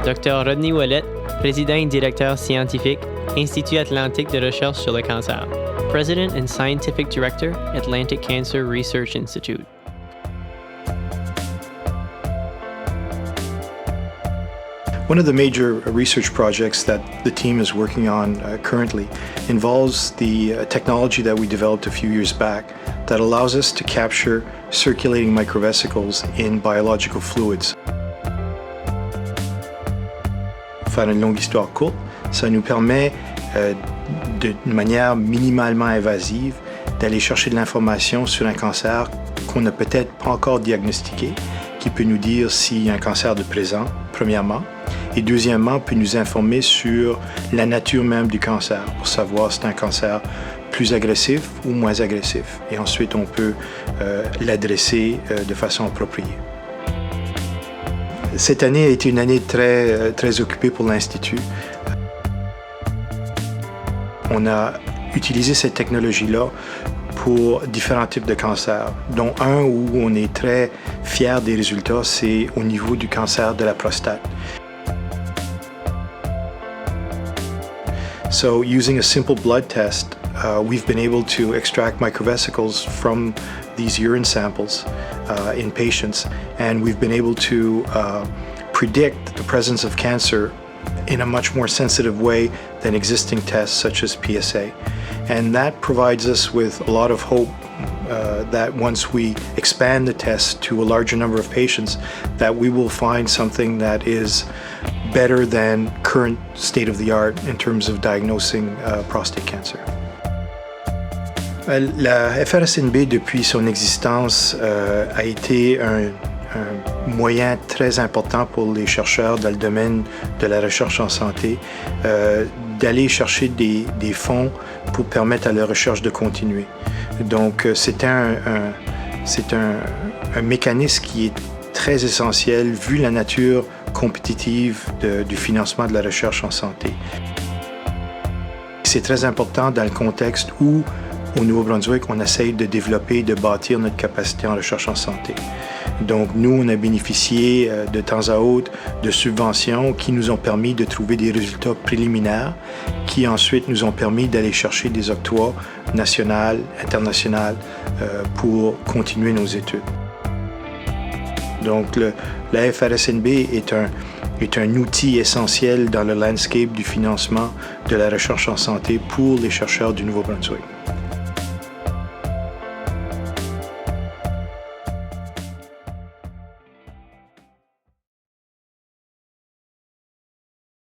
Dr Rodney Ouellette, président et directeur scientifique, Institut Atlantique de recherche sur le cancer, President and Scientific Director, Atlantic Cancer Research Institute. One of the major research projects that the team is working on currently involves the technology that we developed a few years back that allows us to capture circulating microvesicles in biological fluids. Pour faire une longue histoire courte, ça nous permet de manière minimalement invasive d'aller chercher de l'information sur un cancer qu'on n'a peut-être pas encore diagnostiqué, qui peut nous dire s'il y a un cancer de présent, premièrement, et deuxièmement, peut nous informer sur la nature même du cancer, pour savoir si c'est un cancer plus agressif ou moins agressif. Et ensuite, on peut l'adresser de façon appropriée. Cette année a été une année très occupée pour l'Institut. On a utilisé cette technologie-là pour différents types de cancers, dont un où on est très fier des résultats, c'est au niveau du cancer de la prostate. So using a simple blood test, we've been able to extract microvesicles from these urine samples in patients, and we've been able to predict the presence of cancer in a much more sensitive way than existing tests such as PSA. And that provides us with a lot of hope that once we expand the test to a larger number of patients, that we will find something that is better than current state-of-the-art in terms of diagnosing prostate cancer. La FRSNB, depuis son existence, a été un moyen très important pour les chercheurs dans le domaine de la recherche en santé d'aller chercher des fonds pour permettre à la recherche de continuer. Donc c'est un mécanisme qui est très essentiel vu la nature compétitive du financement de la recherche en santé. C'est très important dans le contexte où, au Nouveau-Brunswick, on essaye de développer et de bâtir notre capacité en recherche en santé. Donc nous, on a bénéficié de temps à autre de subventions qui nous ont permis de trouver des résultats préliminaires qui ensuite nous ont permis d'aller chercher des octrois nationaux, internationaux pour continuer nos études. Donc la FRSNB est un outil essentiel dans le landscape du financement de la recherche en santé pour les chercheurs du Nouveau-Brunswick.